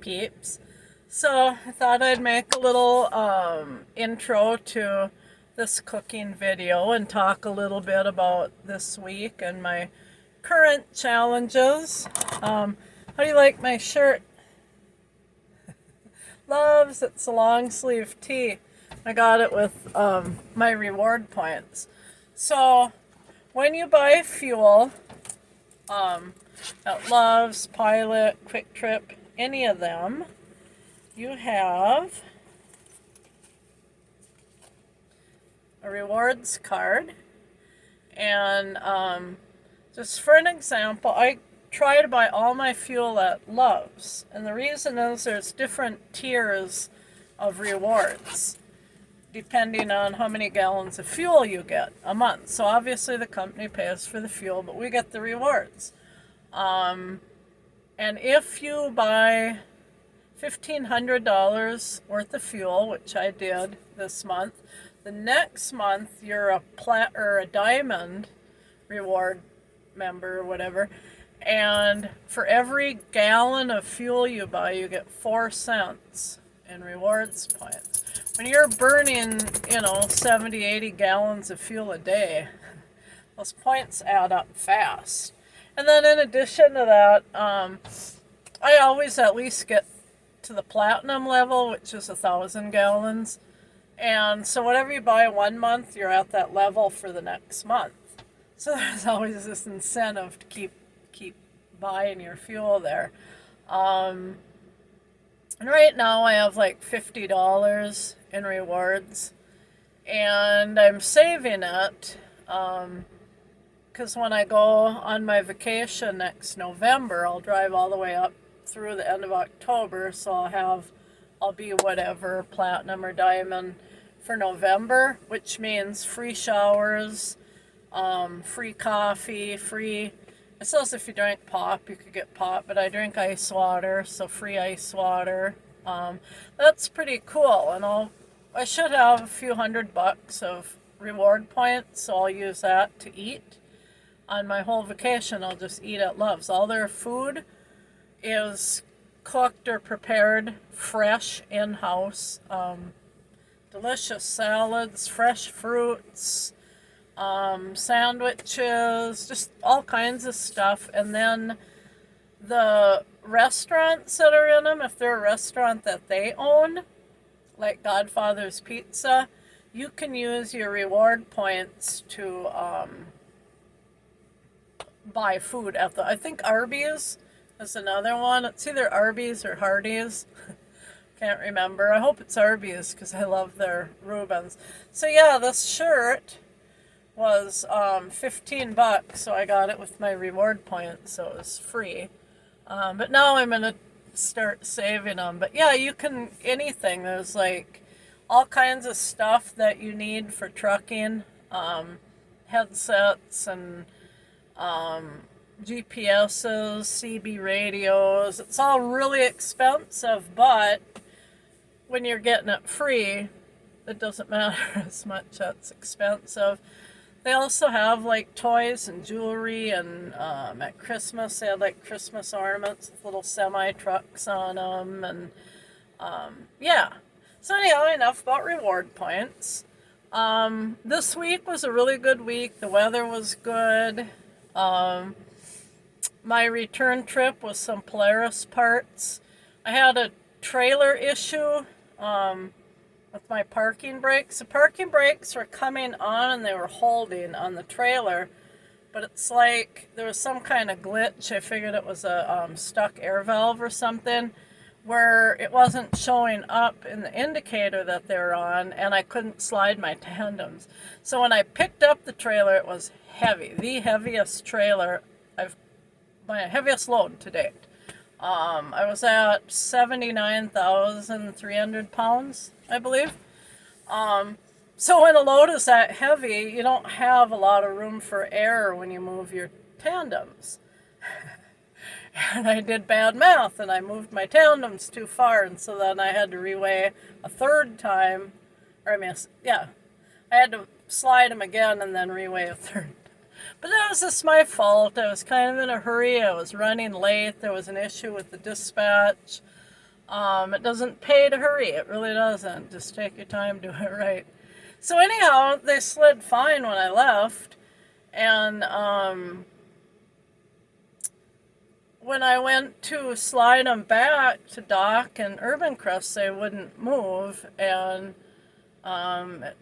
peeps. So I thought I'd make a little intro to this cooking video and talk a little bit about this week and my current challenges. How do you like my shirt? Loves, it's a long sleeve tee. I got it with my reward points. So when you buy fuel at Love's, Pilot, Quick Trip, any of them, you have a rewards card. And just for an example, I try to buy all my fuel at Love's. And the reason is there's different tiers of rewards depending on how many gallons of fuel you get a month. So obviously the company pays for the fuel, but we get the rewards. And if you buy $1,500 worth of fuel, which I did this month, the next month you're a or a diamond reward member or whatever, and for every gallon of fuel you buy, you get 4 cents in rewards points. When you're burning, 70, 80 gallons of fuel a day, those points add up fast. And then in addition to that, I always at least get to the platinum level, which is 1,000 gallons. And so whatever you buy one month, you're at that level for the next month. So there's always this incentive to keep buying your fuel there. And right now I have like $50 in rewards, and I'm saving it because when I go on my vacation next November, I'll drive all the way up through the end of October, so I'll be whatever, platinum or diamond for November, which means free showers, free coffee, free. It says if you drink pop, you could get pop, but I drink ice water, so free ice water. That's pretty cool, and I should have a few $100 of reward points, so I'll use that to eat. On my whole vacation, I'll just eat at Love's. All their food is cooked or prepared fresh in-house. Delicious salads, fresh fruits, sandwiches, just all kinds of stuff. And then the restaurants that are in them, if they're a restaurant that they own, like Godfather's Pizza, you can use your reward points to buy food at I think Arby's is another one. It's either Arby's or Hardee's. Can't remember. I hope it's Arby's because I love their Reubens. So yeah, this shirt was $15, so I got it with my reward points, so it was free. But now I'm gonna start saving them. But yeah, you can anything. There's like all kinds of stuff that you need for trucking, headsets and GPSs, CB radios. It's all really expensive, but when you're getting it free, it doesn't matter as much that's expensive. They also have like toys and jewelry, and at Christmas they had like Christmas ornaments with little semi trucks on them, and yeah. So anyhow, enough about reward points. This week was a really good week. The weather was good. My return trip was some Polaris parts. I had a trailer issue with my parking brakes. The parking brakes were coming on and they were holding on the trailer, but it's like there was some kind of glitch. I figured it was a stuck air valve or something, where it wasn't showing up in the indicator that they were on, and I couldn't slide my tandems. So when I picked up the trailer, it was heavy, the heaviest trailer my heaviest load to date. I was at 79,300 pounds, I believe. So when a load is that heavy, you don't have a lot of room for error when you move your tandems. And I did bad math, and I moved my tandems too far, and so then I had to reweigh a third time. I had to slide them again and then reweigh a third. But that was just my fault. I was kind of in a hurry. I was running late. There was an issue with the dispatch. It doesn't pay to hurry. It really doesn't. Just take your time, do it right. So anyhow, they slid fine when I left, and when I went to slide them back to Dock and Urban Crest, they wouldn't move, and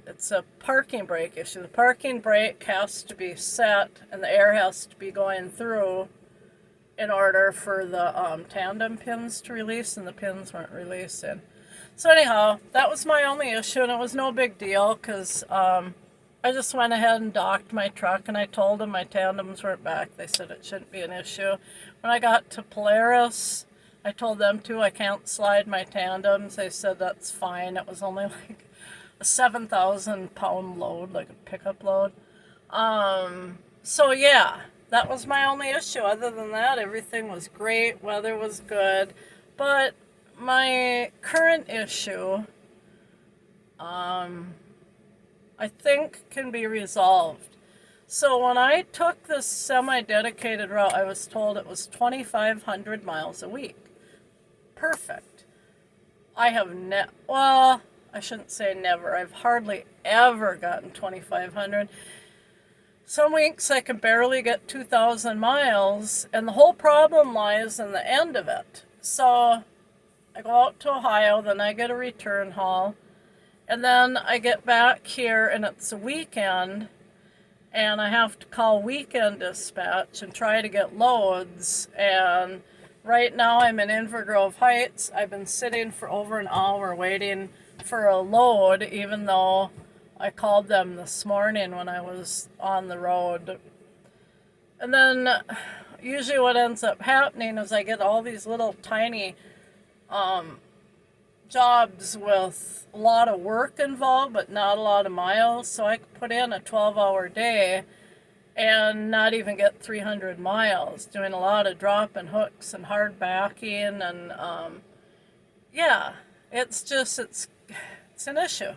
it's a parking brake issue. The parking brake has to be set, and the air has to be going through in order for the tandem pins to release, and the pins weren't releasing. So anyhow, that was my only issue, and it was no big deal because I just went ahead and docked my truck, and I told them my tandems weren't back. They said it shouldn't be an issue. When I got to Polaris, I told them too I can't slide my tandems. They said that's fine. It was only like a 7,000 pound load, like a pickup load. So yeah, that was my only issue. Other than that, everything was great. Weather was good. But my current issue, I think can be resolved. So when I took this semi-dedicated route, I was told it was 2,500 miles a week. Perfect. I have well, I shouldn't say never. I've hardly ever gotten 2,500. Some weeks I can barely get 2,000 miles, and the whole problem lies in the end of it. So I go out to Ohio, then I get a return haul, and then I get back here and it's a weekend, and I have to call weekend dispatch and try to get loads. And right now I'm in Invergrove Heights. I've been sitting for over an hour waiting for a load, even though I called them this morning when I was on the road. And then usually what ends up happening is I get all these little tiny jobs with a lot of work involved, but not a lot of miles. So I could put in a 12-hour day and not even get 300 miles, doing a lot of drop and hooks and hard backing. And yeah, it's an issue.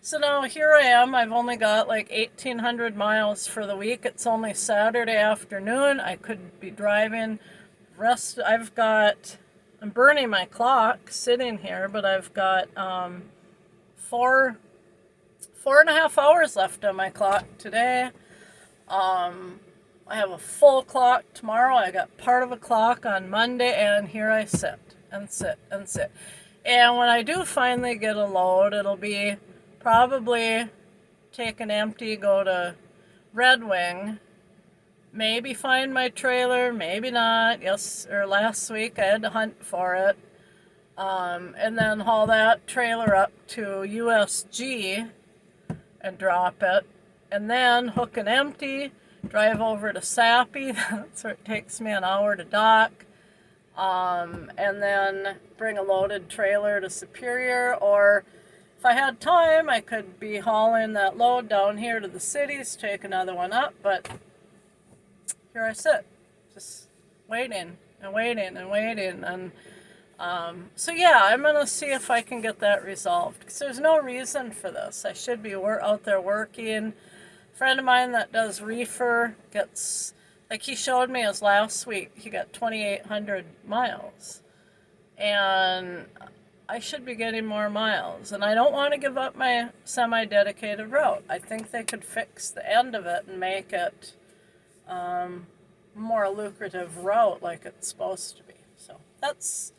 So now here I am. I've only got like 1,800 miles for the week. It's only Saturday afternoon. I could be driving. I'm burning my clock sitting here, but I've got 4.5 hours left on my clock today. I have a full clock tomorrow. I got part of a clock on Monday, and here I sit and sit and sit. And when I do finally get a load, it'll be probably take an empty, go to Red Wing, maybe find my trailer, maybe not. Last week I had to hunt for it. And then haul that trailer up to USG and drop it. And then hook and empty, drive over to Sappy. That's where it takes me an hour to dock. And then bring a loaded trailer to Superior. Or if I had time, I could be hauling that load down here to the cities, take another one up. But here I sit, just waiting and waiting and waiting. And so yeah, I'm going to see if I can get that resolved, because there's no reason for this. I should be out there working. A friend of mine that does reefer gets, like he showed me his last week, he got 2,800 miles. And I should be getting more miles. And I don't want to give up my semi-dedicated route. I think they could fix the end of it and make it more lucrative route like it's supposed to be. So that's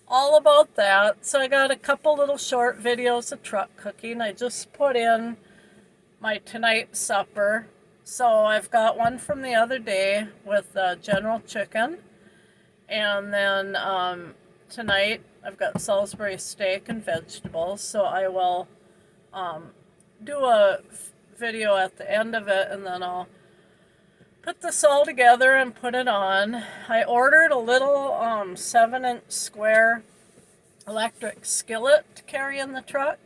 all about that. So I got a couple little short videos of truck cooking. I just put in my tonight supper. So I've got one from the other day with General Chicken. And then tonight I've got Salisbury steak and vegetables. So I will do a video at the end of it, and then I'll put this all together and put it on. I ordered a little 7-inch square electric skillet to carry in the truck,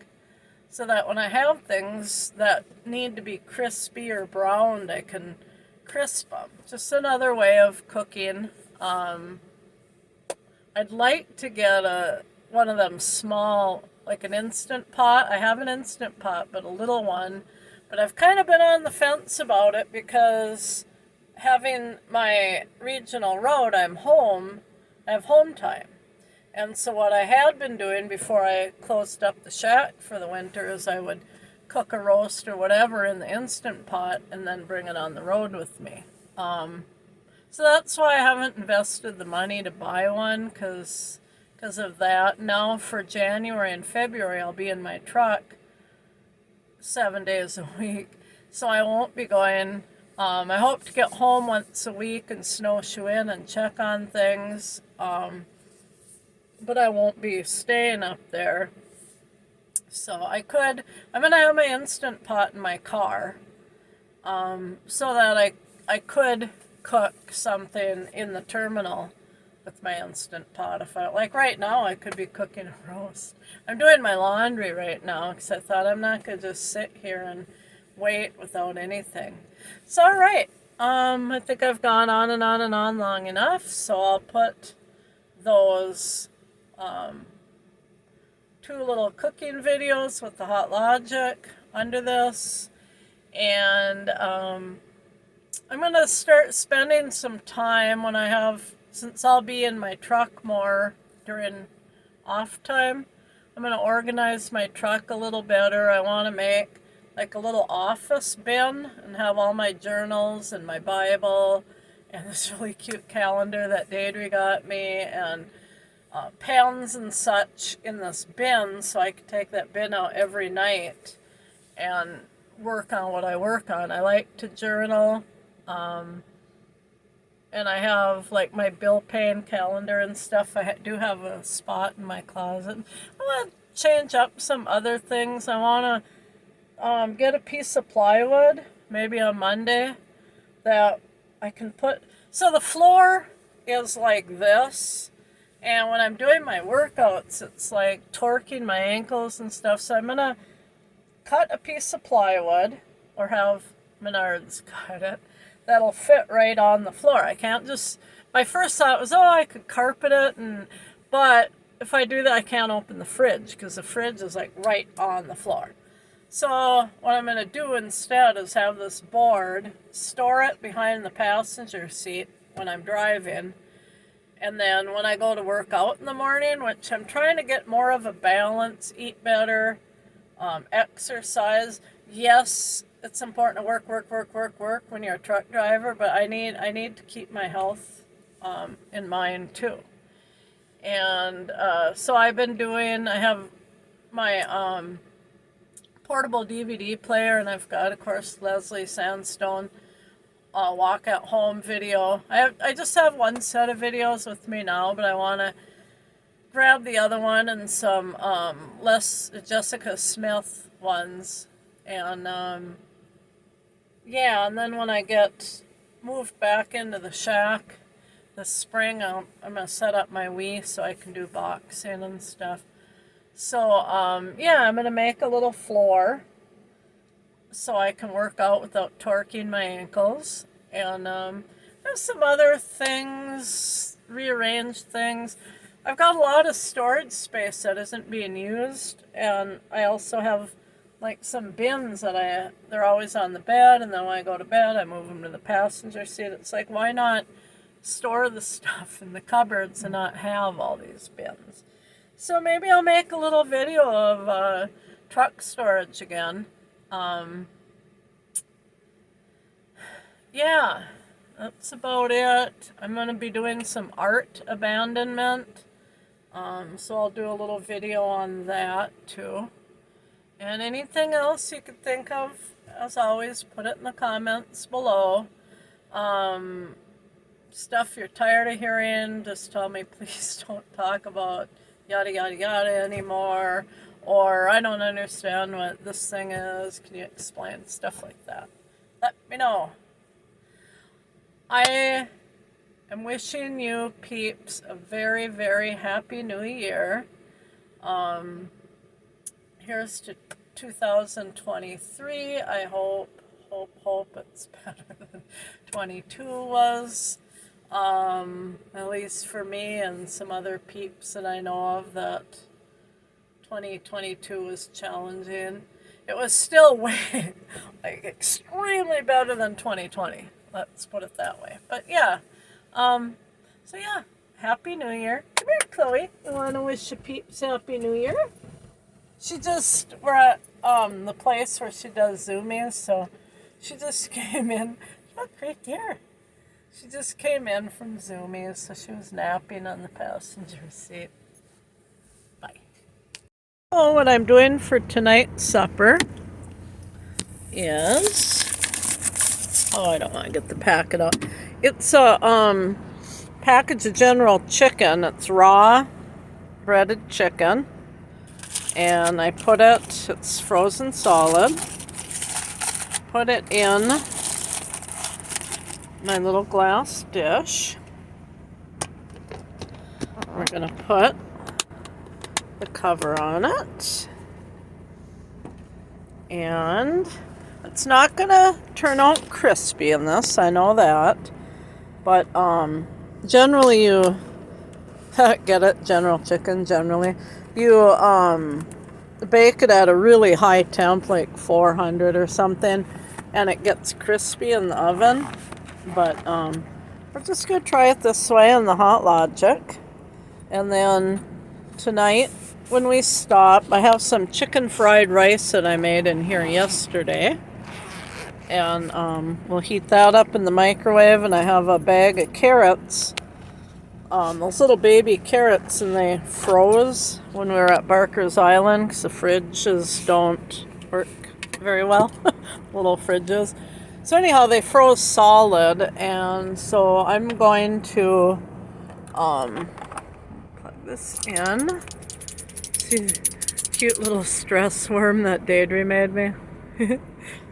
so that when I have things that need to be crispy or browned, I can crisp them. Just another way of cooking. I'd like to get one of them small, like an Instant Pot. I have an Instant Pot, but a little one. But I've kind of been on the fence about it because having my regional road, I have home time. And so what I had been doing before I closed up the shack for the winter is I would cook a roast or whatever in the Instant Pot and then bring it on the road with me. So that's why I haven't invested the money to buy one, because of that. Now for January and February, I'll be in my truck 7 days a week, so I won't be going. I hope to get home once a week and snowshoe in and check on things, but I won't be staying up there. So I'm going to have my Instant Pot in my car, so that I could cook something in the terminal with my Instant Pot. If I, like right now, I could be cooking a roast. I'm doing my laundry right now because I thought I'm not going to just sit here and wait without anything. So, all right. I think I've gone on and on and on long enough, so I'll put those 2 little cooking videos with the Hot Logic under this, and I'm going to start spending some time when I have, since I'll be in my truck more during off time, I'm going to organize my truck a little better. I want to make like a little office bin and have all my journals and my Bible and this really cute calendar that Deidre got me, and pens and such in this bin, so I can take that bin out every night and work on what I work on. I like to journal, and I have like my bill paying calendar and stuff. I do have a spot in my closet. I want to change up some other things. I want to get a piece of plywood, maybe on Monday, that I can put. So the floor is like this, and when I'm doing my workouts, it's like torquing my ankles and stuff. So I'm going to cut a piece of plywood, or have Menards cut it, that'll fit right on the floor. I can't just, my first thought was, oh, I could carpet it, but if I do that, I can't open the fridge because the fridge is like right on the floor. So what I'm going to do instead is have this board, store it behind the passenger seat when I'm driving, and then when I go to work out in the morning, which I'm trying to get more of a balance, eat better, exercise. Yes, it's important to work when you're a truck driver, but I need to keep my health in mind too. And so I have my portable DVD player, and I've got, of course, Leslie Sandstone walk at home video. I just have one set of videos with me now, but I want to grab the other one and some less Jessica Smith ones, and yeah, and then when I get moved back into the shack this spring, I'm gonna set up my Wii so I can do boxing and stuff. So yeah, I'm gonna make a little floor so I can work out without torquing my ankles, and there's some other things, rearrange things. I've got a lot of storage space that isn't being used, and I also have like some bins that they're always on the bed, and then when I go to bed, I move them to the passenger seat. It's like, why not store the stuff in the cupboards and not have all these bins? So maybe I'll make a little video of truck storage again. Yeah, that's about it. I'm going to be doing some art abandonment. So I'll do a little video on that too. And anything else you could think of, as always, put it in the comments below. Stuff you're tired of hearing, just tell me, please don't talk about yada yada yada anymore. Or I don't understand what this thing is. Can you explain? Stuff like that. Let me know. I am wishing you peeps a very, very happy new year. Here's to 2023. I hope it's better than 22 was. At least for me and some other peeps that I know of, that 2022 was challenging. It was still way, like, extremely better than 2020. Let's put it that way. But yeah, so yeah, Happy New Year. Come here, Chloe. You want to wish the peeps Happy New Year? We're at the place where she does Zoomies, so she just came in. Look, right there. She just came in from Zoomies, so she was napping on the passenger seat. Bye. Oh, what I'm doing for tonight's supper is... Oh, I don't want to get the packet out. It's a package of General Chicken. It's raw breaded chicken. And I put it's frozen solid. Put it in my little glass dish. We're going to put the cover on it. And it's not going to turn out crispy in this, I know that. But generally you get it, General Chicken, generally. You bake it at a really high temp, like 400 or something, and it gets crispy in the oven. But we're just going to try it this way in the Hot Logic. And then tonight, when we stop, I have some chicken fried rice that I made in here yesterday. And we'll heat that up in the microwave, and I have a bag of carrots. Those little baby carrots, and they froze when we were at Barker's Island because the fridges don't work very well, little fridges. So anyhow, they froze solid, and so I'm going to plug this in. See the cute little stress worm that Deidre made me?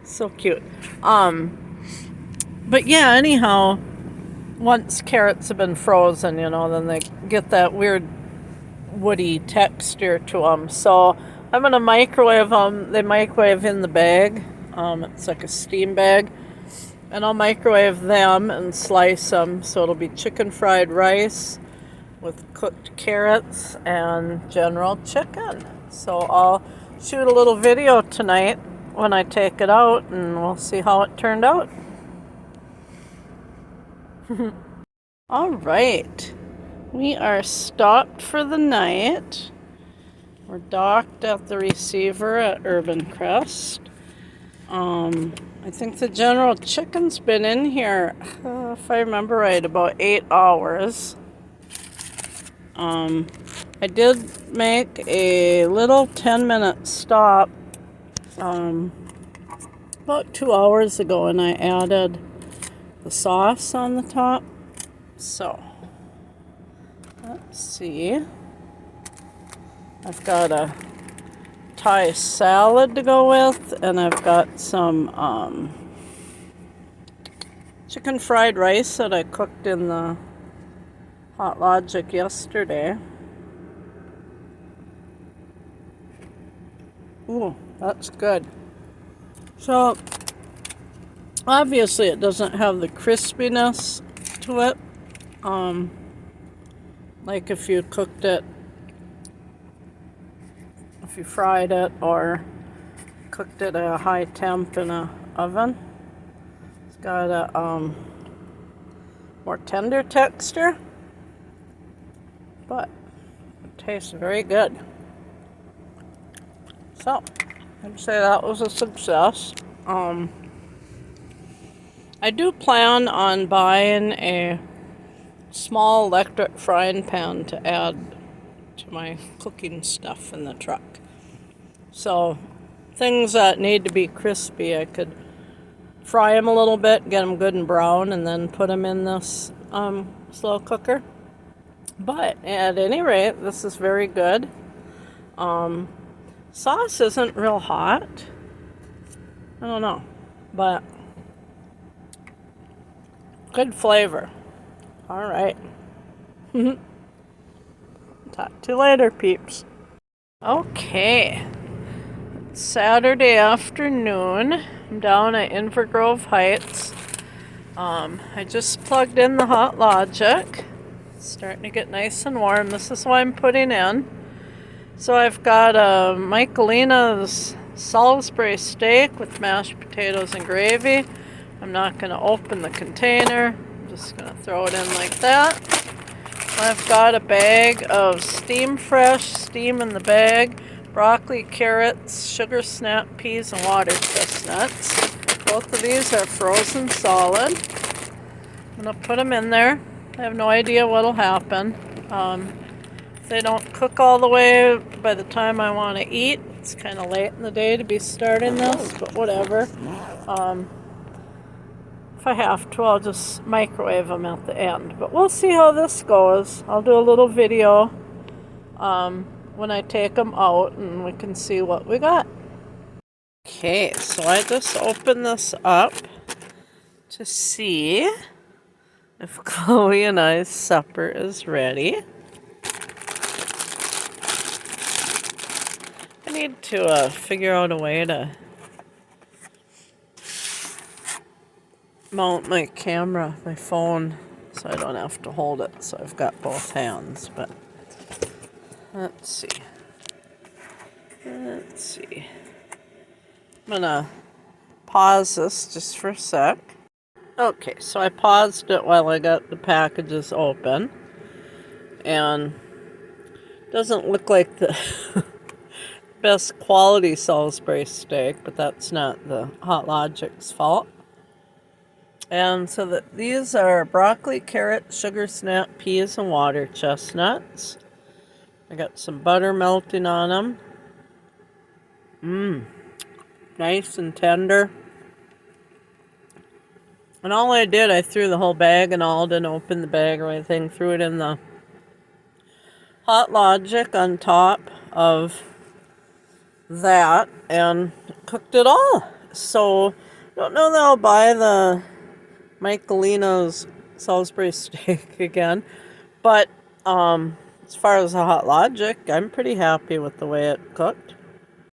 So cute. But yeah, anyhow, once carrots have been frozen, then they get that weird woody texture to them. So I'm going to microwave them. They microwave in the bag. It's like a steam bag. And I'll microwave them and slice them. So it'll be chicken fried rice with cooked carrots and General Chicken. So I'll shoot a little video tonight when I take it out, and we'll see how it turned out. All right, we are stopped for the night. We're docked at the receiver at Urban Crest. I think the General Chicken's been in here, if I remember right, about 8 hours. I did make a little 10-minute stop about 2 hours ago, and I added the sauce on the top. So, let's see. I've got a Thai salad to go with, and I've got some chicken fried rice that I cooked in the Hot Logic yesterday. Ooh, that's good. So, obviously it doesn't have the crispiness to it. Like if you cooked it, if you fried it or cooked it at a high temp in an oven. It's got a more tender texture, but it tastes very good. So, I'd say that was a success. I do plan on buying a small electric frying pan to add to my cooking stuff in the truck. So, things that need to be crispy, I could fry them a little bit, get them good and brown, and then put them in this slow cooker. But at any rate, this is very good. Sauce isn't real hot. I don't know, but good flavor. All right. Talk to you later, peeps. Okay. It's Saturday afternoon. I'm down at Invergrove Heights. I just plugged in the Hot Logic. It's starting to get nice and warm. This is what I'm putting in. So I've got a Michelina's Salisbury steak with mashed potatoes and gravy. I'm not going to open the container. I'm just going to throw it in like that. I've got a bag of Steam Fresh, steam in the bag, broccoli, carrots, sugar snap peas, and water chestnuts. Both of these are frozen solid. I'm going to put them in there. I have no idea what'll happen. If they don't cook all the way by the time I want to eat, it's kind of late in the day to be starting this, but whatever. If I have to, I'll just microwave them at the end. But we'll see how this goes. I'll do a little video when I take them out and we can see what we got. Okay, so I just opened this up to see if Chloe and I's supper is ready. I need to figure out a way to mount my camera, my phone, so I don't have to hold it, so I've got both hands, but let's see. I'm gonna pause this just for a sec. Okay, so I paused it while I got the packages open, and it doesn't look like the best quality Salisbury steak, but that's not the Hot Logic's fault. And so these are broccoli, carrot, sugar snap peas, and water chestnuts. I got some butter melting on them. Nice and tender. And all I did, I threw the whole bag and all, didn't open the bag or anything, threw it in the Hot Logic on top of that and cooked it all. So, I don't know that I'll buy the Michelina's Salisbury steak again, but as far as the Hot Logic, I'm pretty happy with the way it cooked.